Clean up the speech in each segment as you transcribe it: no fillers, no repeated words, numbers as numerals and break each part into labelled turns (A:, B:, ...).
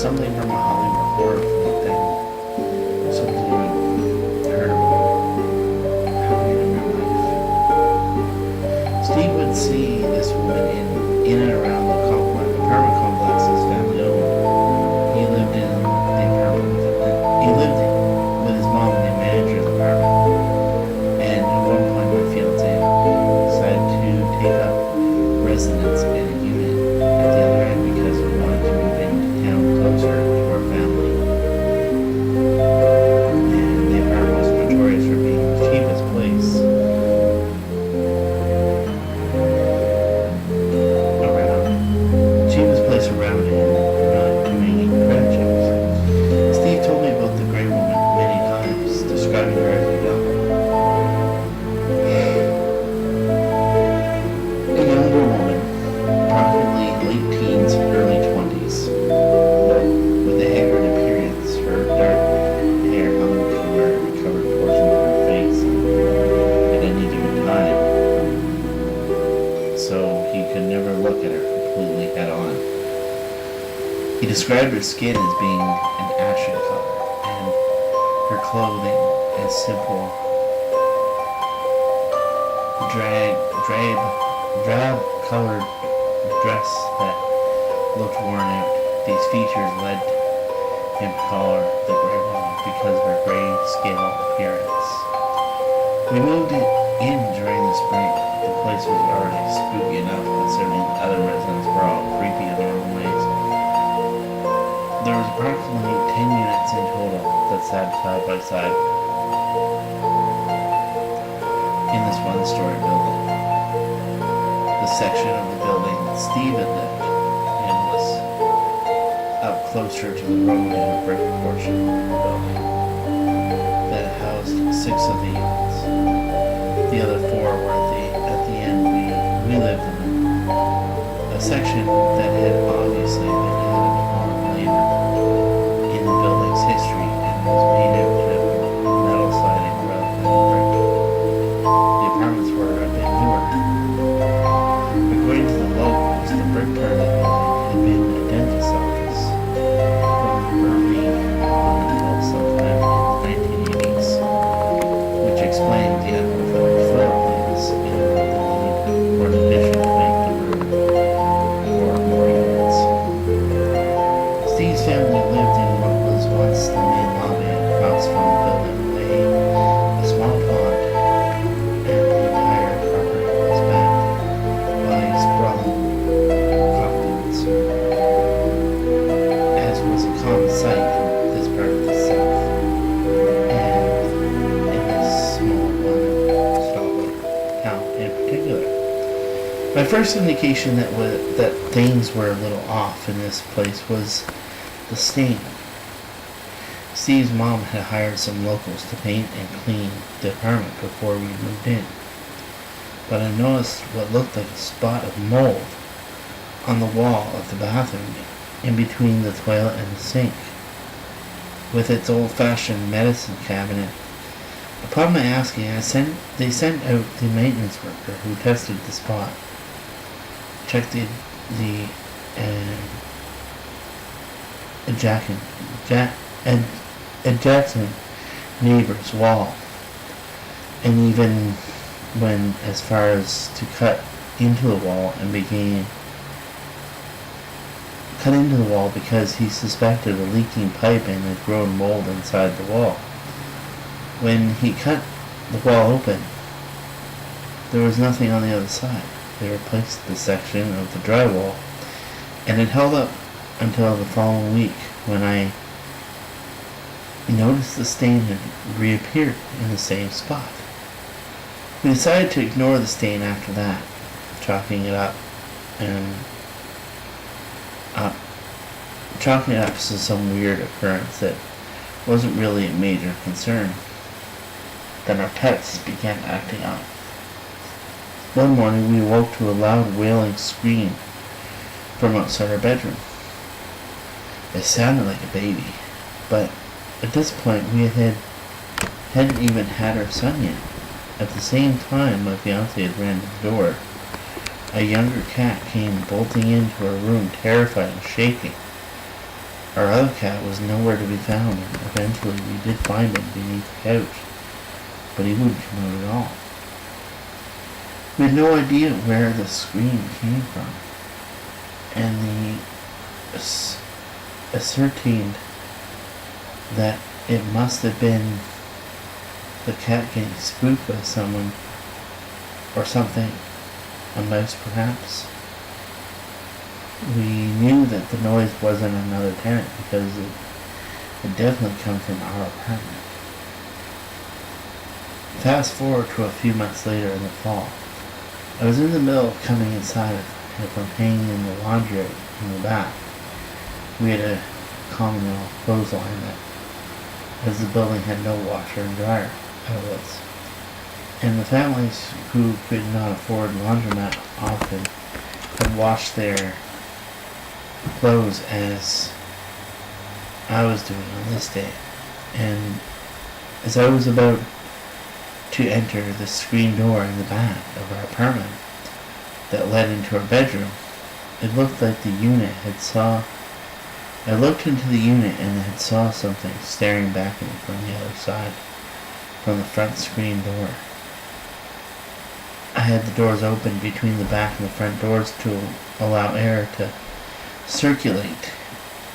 A: something from a Hollywood horror flick than something I've heard about happening in real life. Steve would see this woman in and around the apartment complex his family owned. He lived in the apartment. He lived with his mom and the manager of the apartment. And at one point, my fiance decided to take up residence in a unit at the other end because we wanted to move into town closer to our family. And the apartment was notorious for being the cheapest place around and not doing credit checks. Steve told me about the Grey Woman many times, describing her as a younger woman, approximately late teens, early 20s, with a haggard appearance. Her dark hair hung to her recovered portion of her face at any given time, so he could never look at her completely head on. He described her skin as being an ashen color, and her clothing as simple, drab-colored dress that looked worn out. These features led him to call her the Grey Woman because of her gray-scale appearance. We moved in during the spring. The place was already spooky enough, considering the other residents were all creepy in their own ways. There was approximately 10 units in total that sat side by side in this one-story building. The section of the building that Steve had lived in was up closer to the road in a brick portion of the building that housed 6 of the units. The other 4 were at the end we lived in. A section that had obviously been added on later in the building's history and was made out of metal siding rather than brick. The apartments were a bit newer. According to the locals, the brick part of the building had been a dentist's office from early on until sometime in the 1980s, which explained the unorthodox floor plans and the need for an addition to make the room for more units. Steve's family lived in what was once the main lobby. Across from the building lay a small pond, and the entire property was backed by sprawling cockpits, as was a common sight in this part of the South, and in this small one Stockholm town in particular. My first indication that things were a little off in this place was the stain. Steve's mom had hired some locals to paint and clean the apartment before we moved in, but I noticed what looked like a spot of mold on the wall of the bathroom in between the toilet and the sink, with its old-fashioned medicine cabinet. Upon my asking, they sent out the maintenance worker who tested the spot, checked the adjacent neighbor's wall, and even went as far as to cut into the wall because he suspected a leaking pipe and had grown mold inside the wall. When he cut the wall open, there was nothing on the other side. They replaced the section of the drywall, and it held up until the following week, when I noticed the stain had reappeared in the same spot. We decided to ignore the stain after that, chalking it up to some weird occurrence that wasn't really a major concern. Then our pets began acting up. One morning we awoke to a loud wailing scream from outside our bedroom. It sounded like a baby, but at this point we hadn't even had our son yet. At the same time my fiancé had ran to the door, a younger cat came bolting into our room, terrified and shaking. Our other cat was nowhere to be found, and eventually we did find him beneath the couch, but he wouldn't come out at all. We had no idea where the scream came from, and the ascertained that it must have been the cat getting spooked by someone or something, a mouse perhaps. We knew that the noise wasn't another tenant because it definitely come from our apartment. Fast forward to a few months later in the fall. I was in the middle of coming inside from hanging in the laundry in the back. We had a common little clothesline that, as the building had no washer and dryer outlets, and the families who could not afford laundromat often had washed their clothes as I was doing on this day. And as I was about to enter the screen door in the back of our apartment that led into our bedroom, it looked like the unit had saw. I looked into the unit and had saw something staring back at me from the other side, from the front screen door. I had the doors open between the back and the front doors to allow air to circulate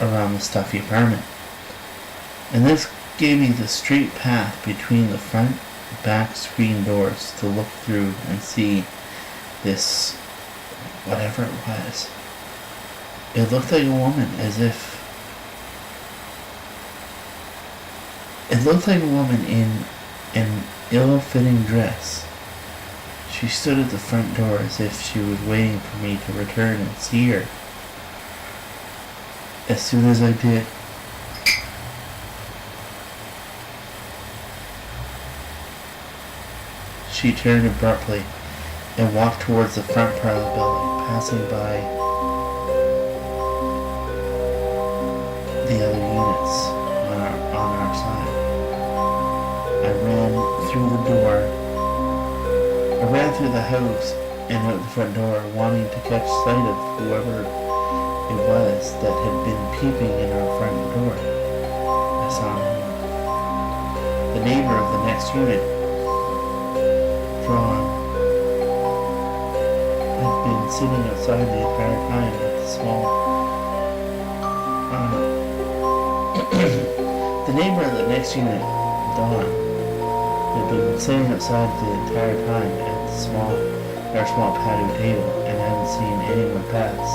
A: around the stuffy apartment, and this gave me the straight path between the front and back screen doors to look through and see this, whatever it was. It looked like a woman, it looked like a woman in an ill-fitting dress. She stood at the front door as if she was waiting for me to return and see her. As soon as I did, she turned abruptly and walked towards the front part of the building, passing by the other units on our side. I ran through the house and out the front door, wanting to catch sight of whoever it was that had been peeping in our front door. I saw no one. The neighbor of the next unit, John, had been sitting outside the entire time at the small the neighbor of the next unit, Dawn, had been sitting outside the entire time at our small patio table and hadn't seen anyone pass.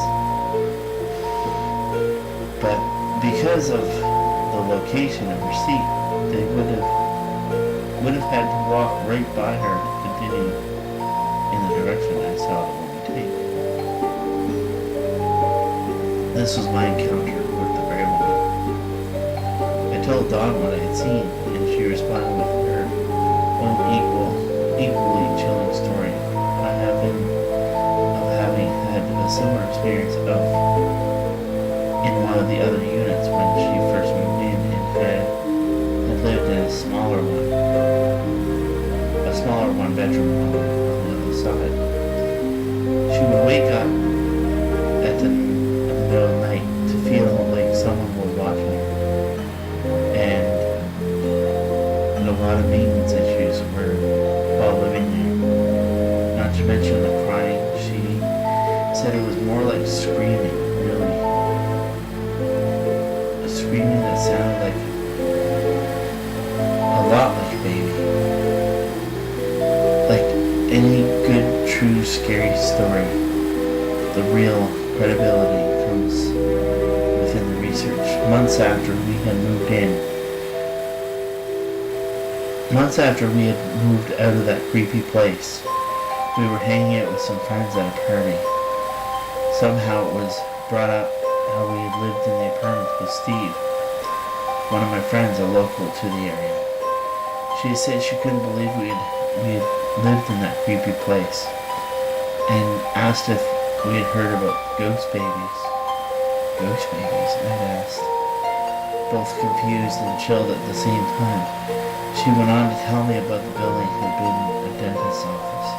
A: But because of the location of her seat, they would have had to walk right by her to continue in the direction I saw the woman take. This was my encounter with the gray woman. I told Dawn what I had seen, and she responded with her own equally chilling story. I happened of having had a similar experience in one of the other units when she first moved in and had lived in a smaller one bedroom home on the other side. She would wake up in the middle of the night to feel like someone was watching her, and a lot of maintenance issues were while living there. Not to mention the crying. She said it was more like screaming, really. Screaming that sounded like a lot like a baby. Like any good, true, scary story, the real credibility comes within the research. Months after we had moved out of that creepy place, we were hanging out with some friends at a party. Somehow it was brought up how we had lived in the apartment with Steve, one of my friends, a local to the area. She said she couldn't believe we had lived in that creepy place, and asked if we had heard about ghost babies. Ghost babies, I'd asked, both confused and chilled at the same time. She went on to tell me about the building had been a dentist's office.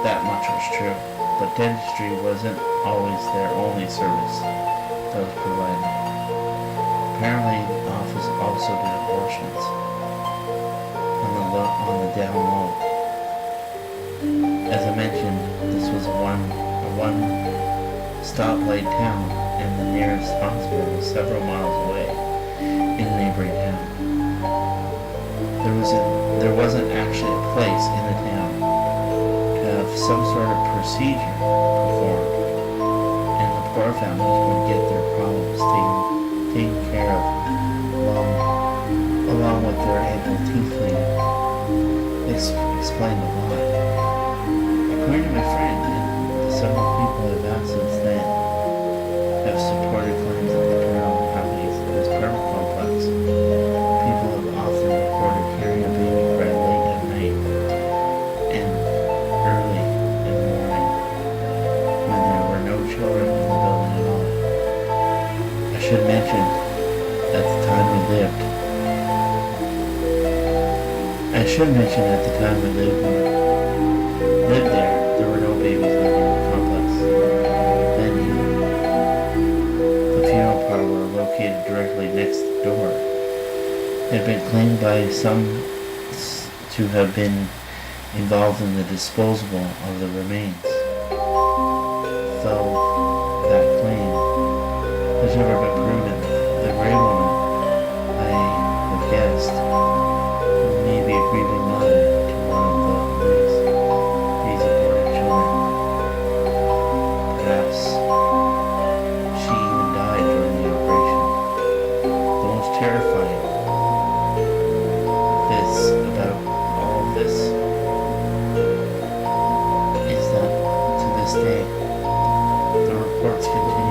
A: That much was true, but dentistry wasn't always their only service that was provided. apparently the office also did abortions on the down low. As I mentioned, this was a one stoplight town, and the nearest hospital was several miles away in a neighboring town. There wasn't actually a place in the town to have some sort of procedure performed, and the poor families would get their problems taken care of along with their annual teeth cleaning. Explained a lot. According to my friend, and several people have asked since then, have supported claims that the Carroll companies in this apartment complex. People have often reported hearing a baby cry late at night and early in the morning when there were no children in the building at all. I should mention, at the time we lived there were no babies living in the complex. Then the funeral parlor located directly next door had been claimed by some to have been involved in the disposal of the remains. Though that claim has never been proven, the gray woman, I have guessed, may be a grieving mother to one of these aborted children. Perhaps she even died during the operation. The most terrifying about all of this is that to this day, the reports continue